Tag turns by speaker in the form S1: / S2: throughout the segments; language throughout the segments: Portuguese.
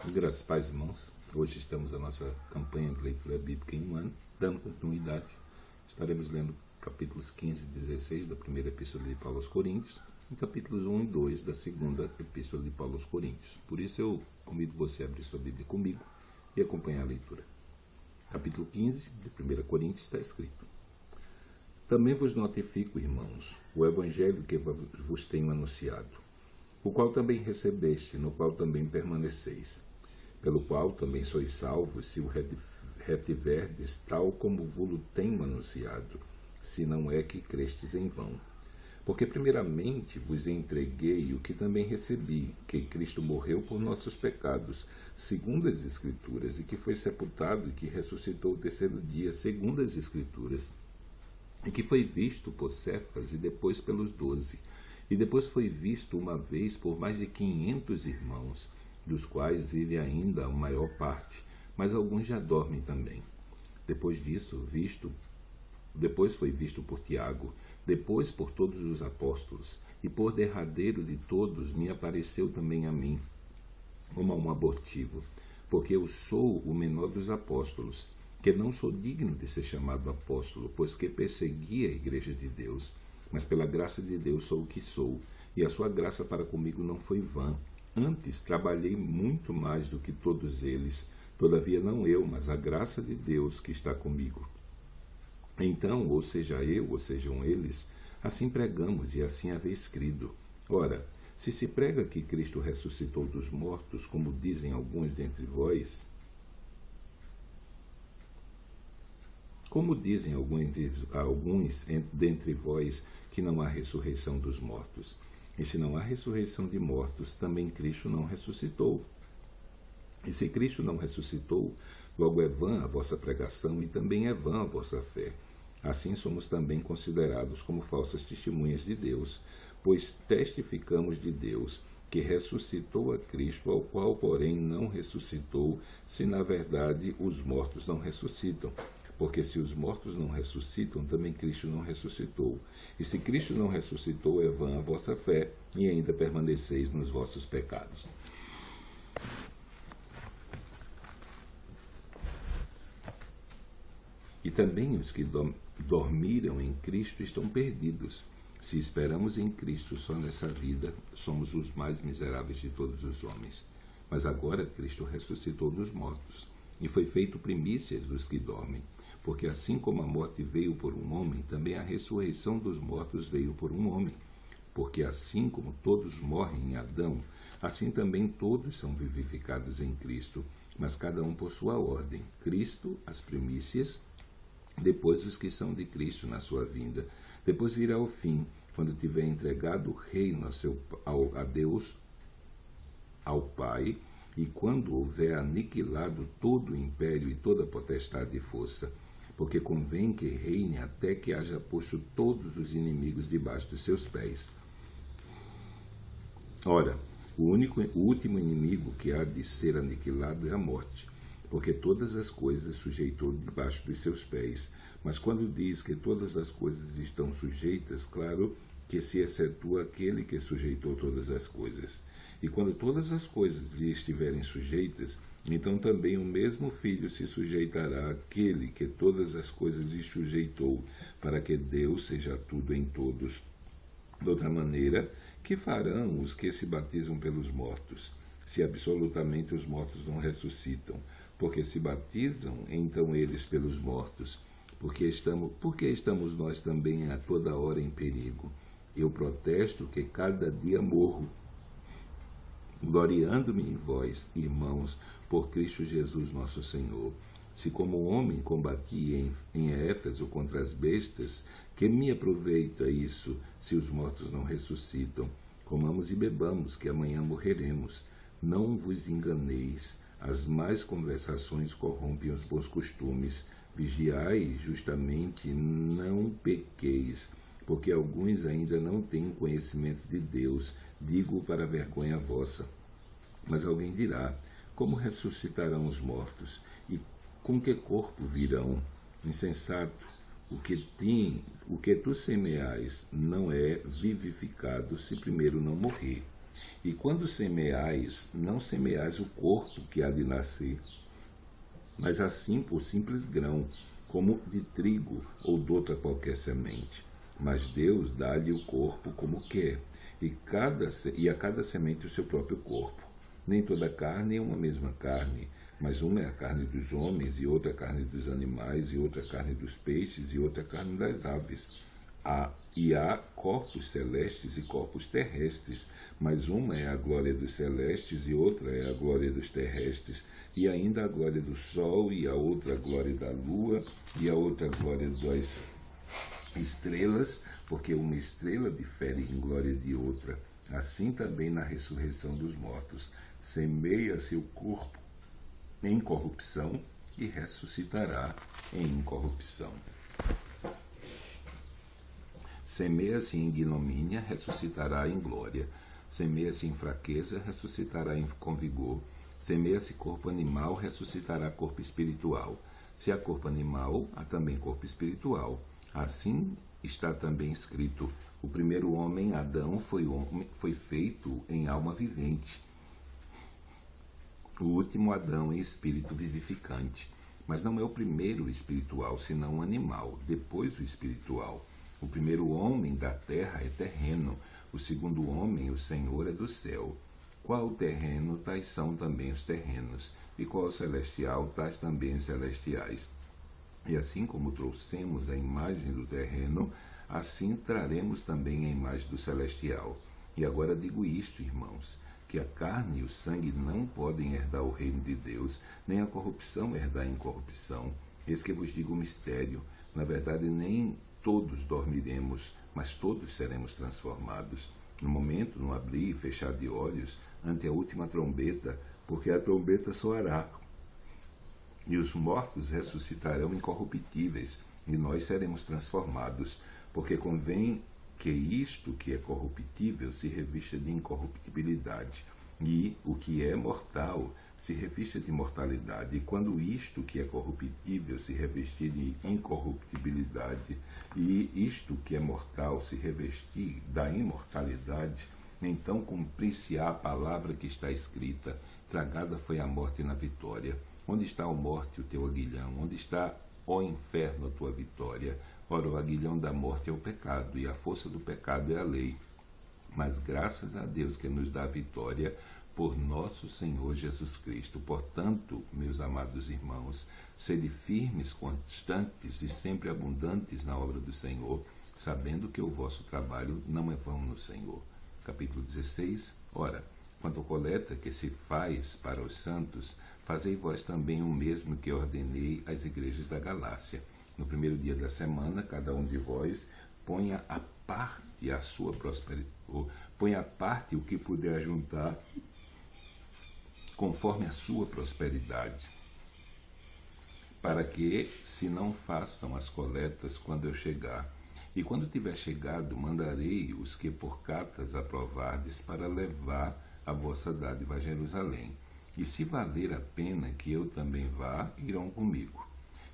S1: Graças, pais, irmãos. Hoje estamos na nossa campanha de leitura bíblica em um ano, dando continuidade. Estaremos lendo capítulos 15 e 16 da primeira epístola de Paulo aos Coríntios e capítulos 1 e 2 da segunda epístola de Paulo aos Coríntios. Por isso eu convido você a abrir sua Bíblia comigo e acompanhar a leitura. Capítulo 15 de 1 Coríntios está escrito: Também vos notifico, irmãos, o evangelho que vos tenho anunciado, o qual também recebeste, no qual também permaneceis, pelo qual também sois salvos, se o retiverdes, tal como vos tenho anunciado, se não é que crestes em vão. Porque primeiramente vos entreguei o que também recebi, que Cristo morreu por nossos pecados, segundo as Escrituras, e que foi sepultado e que ressuscitou o terceiro dia, segundo as Escrituras, e que foi visto por Cefas e depois pelos 12, e depois foi visto uma vez por mais de 500 irmãos, dos quais vive ainda a maior parte, mas alguns já dormem também. Depois foi visto por Tiago, depois por todos os apóstolos, e por derradeiro de todos me apareceu também a mim, como a um abortivo, porque eu sou o menor dos apóstolos, que não sou digno de ser chamado apóstolo, pois que persegui a igreja de Deus, mas pela graça de Deus sou o que sou, e a sua graça para comigo não foi vã. Antes trabalhei muito mais do que todos eles, todavia não eu, mas a graça de Deus que está comigo. Então, ou seja eu, ou sejam eles, assim pregamos e assim haveis crido. Ora, se se prega que Cristo ressuscitou dos mortos, como dizem alguns dentre vós, dentre vós que não há ressurreição dos mortos. E se não há ressurreição de mortos, também Cristo não ressuscitou. E se Cristo não ressuscitou, logo é vã a vossa pregação e também é vã a vossa fé. Assim somos também considerados como falsas testemunhas de Deus, pois testificamos de Deus que ressuscitou a Cristo, ao qual, porém, não ressuscitou, se na verdade os mortos não ressuscitam. Porque se os mortos não ressuscitam, também Cristo não ressuscitou. E se Cristo não ressuscitou, é vã a vossa fé, e ainda permaneceis nos vossos pecados. E também os que dormiram em Cristo estão perdidos. Se esperamos em Cristo só nessa vida, somos os mais miseráveis de todos os homens. Mas agora Cristo ressuscitou dos mortos, e foi feito primícias dos que dormem. Porque assim como a morte veio por um homem, também a ressurreição dos mortos veio por um homem. Porque assim como todos morrem em Adão, assim também todos são vivificados em Cristo, mas cada um por sua ordem. Cristo, as primícias, depois os que são de Cristo na sua vinda. Depois virá o fim, quando tiver entregado o reino a Deus, ao Pai, e quando houver aniquilado todo o império e toda a potestade e força, porque convém que reine até que haja posto todos os inimigos debaixo dos seus pés. Ora, o último inimigo que há de ser aniquilado é a morte, porque todas as coisas sujeitou debaixo dos seus pés. Mas quando diz que todas as coisas estão sujeitas, claro que se excetua aquele que sujeitou todas as coisas. E quando todas as coisas lhe estiverem sujeitas, então também o mesmo Filho se sujeitará àquele que todas as coisas lhe sujeitou, para que Deus seja tudo em todos. De outra maneira, que farão os que se batizam pelos mortos, se absolutamente os mortos não ressuscitam? Porque se batizam, então eles pelos mortos. Porque estamos nós também a toda hora em perigo? Eu protesto que cada dia morro, gloriando-me em vós, irmãos, por Cristo Jesus nosso Senhor. Se como homem combati em Éfeso contra as bestas, que me aproveita isso, se os mortos não ressuscitam? Comamos e bebamos, que amanhã morreremos. Não vos enganeis, as más conversações corrompem os bons costumes. Vigiai justamente, não pequeis, porque alguns ainda não têm conhecimento de Deus, digo para a vergonha vossa. Mas alguém dirá: como ressuscitarão os mortos? E com que corpo virão? Insensato, o que tu semeais não é vivificado se primeiro não morrer. E quando semeais, não semeais o corpo que há de nascer, mas assim o simples grão, como de trigo ou de outra qualquer semente. Mas Deus dá-lhe o corpo como quer, e a cada semente o seu próprio corpo. Nem toda carne é uma mesma carne, mas uma é a carne dos homens, e outra a carne dos animais, e outra a carne dos peixes, e outra a carne das aves. Há corpos celestes e corpos terrestres, mas uma é a glória dos celestes e outra é a glória dos terrestres, e ainda a glória do sol, e a outra a glória da lua, e a outra a glória das estrelas, porque uma estrela difere em glória de outra. Assim também na ressurreição dos mortos, semeia-se o corpo em corrupção e ressuscitará em incorrupção. Semeia-se em ignomínia, ressuscitará em glória. Semeia-se em fraqueza, ressuscitará com vigor. Semeia-se corpo animal, ressuscitará corpo espiritual. Se há corpo animal, há também corpo espiritual. Assim está também escrito: o primeiro homem, Adão, foi feito em alma vivente. O último Adão em espírito vivificante. Mas não é o primeiro o espiritual, senão o animal, depois o espiritual. O primeiro homem da terra é terreno, o segundo homem, o Senhor, é do céu. Qual o terreno, tais são também os terrenos, e qual o celestial, tais também os celestiais. E assim como trouxemos a imagem do terreno, assim traremos também a imagem do celestial. E agora digo isto, irmãos, que a carne e o sangue não podem herdar o reino de Deus, nem a corrupção herdar a incorrupção. Eis que vos digo o mistério. Na verdade, nem todos dormiremos, mas todos seremos transformados. No momento, no abrir e fechar de olhos, ante a última trombeta, porque a trombeta soará. E os mortos ressuscitarão incorruptíveis, e nós seremos transformados, porque convém que isto que é corruptível se revista de incorruptibilidade, e o que é mortal se revista de mortalidade. E quando isto que é corruptível se revestir de incorruptibilidade, e isto que é mortal se revestir da imortalidade, então cumprir-se-á a palavra que está escrita: tragada foi a morte na vitória. Onde está, ó morte, o teu aguilhão? Onde está, ó inferno, a tua vitória? Ora, o aguilhão da morte é o pecado, e a força do pecado é a lei. Mas graças a Deus que nos dá a vitória por nosso Senhor Jesus Cristo. Portanto, meus amados irmãos, sede firmes, constantes e sempre abundantes na obra do Senhor, sabendo que o vosso trabalho não é vão no Senhor. Capítulo 16. Ora, quanto à coleta que se faz para os santos, fazei vós também o mesmo que ordenei às igrejas da Galácia. No primeiro dia da semana, cada um de vós ponha à parte a sua prosperidade, ponha à parte o que puder juntar, conforme a sua prosperidade, para que se não façam as coletas quando eu chegar. E quando tiver chegado, mandarei os que por cartas aprovardes para levar a vossa dádiva a Jerusalém. E se valer a pena que eu também vá, irão comigo.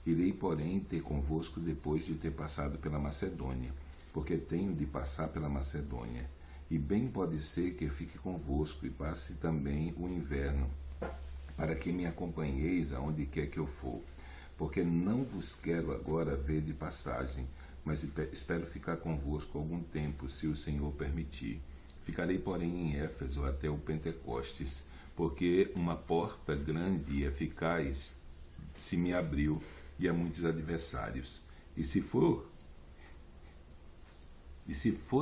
S1: Irei, porém, ter convosco depois de ter passado pela Macedônia, porque tenho de passar pela Macedônia. E bem pode ser que fique convosco e passe também o inverno, para que me acompanheis aonde quer que eu for. Porque não vos quero agora ver de passagem, mas espero ficar convosco algum tempo, se o Senhor permitir. Ficarei, porém, em Éfeso até o Pentecostes, porque uma porta grande e eficaz se me abriu, e há muitos adversários. E se for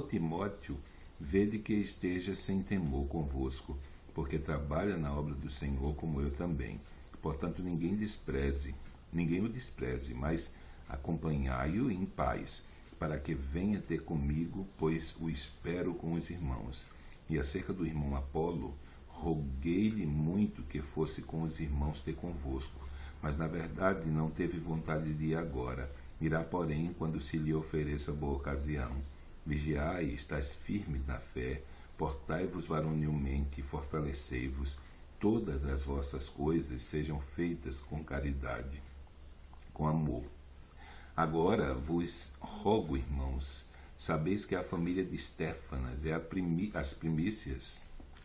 S1: Timóteo, vede que esteja sem temor convosco, porque trabalha na obra do Senhor como eu também. Portanto, ninguém o despreze, mas acompanhai-o em paz, para que venha ter comigo, pois o espero com os irmãos. E acerca do irmão Apolo, roguei-lhe muito que fosse com os irmãos ter convosco, mas na verdade não teve vontade de ir agora. Irá, porém, quando se lhe ofereça boa ocasião. Vigiai e estáis firmes na fé, portai-vos varonilmente e fortalecei-vos. Todas as vossas coisas sejam feitas com caridade, com amor. Agora vos rogo, irmãos, sabeis que a família de Estéfanas é as primícias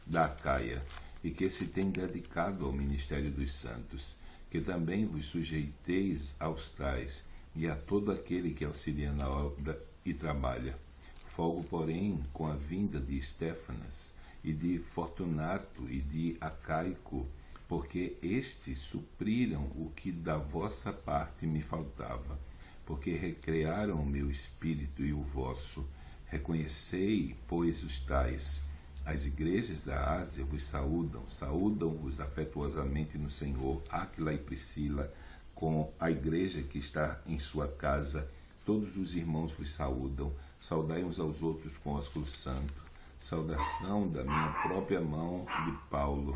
S1: da Acaia, e que se tem dedicado ao ministério dos santos, que também vos sujeiteis aos tais, e a todo aquele que auxilia na obra e trabalha. Folgo, porém, com a vinda de Estéfanas, e de Fortunato, e de Acaico, porque estes supriram o que da vossa parte me faltava, porque recrearam o meu espírito e o vosso. Reconhecei, pois, os tais. As igrejas da Ásia vos saúdam-vos afetuosamente no Senhor, Áquila e Priscila, com a igreja que está em sua casa. Todos os irmãos vos saúdam. Saudai uns aos outros com ósculo santo. Saudação da minha própria mão de Paulo.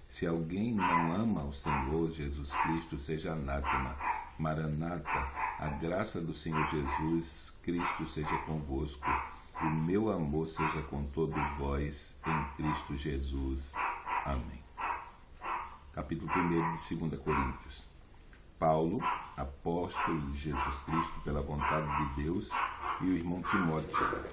S1: Se alguém não ama ao Senhor Jesus Cristo, seja anátema. Maranata, a graça do Senhor Jesus Cristo seja convosco. O meu amor seja com todos vós, em Cristo Jesus. Amém. Capítulo 1 de 2 Coríntios. Paulo, apóstolo de Jesus Cristo pela vontade de Deus, e o irmão Timóteo,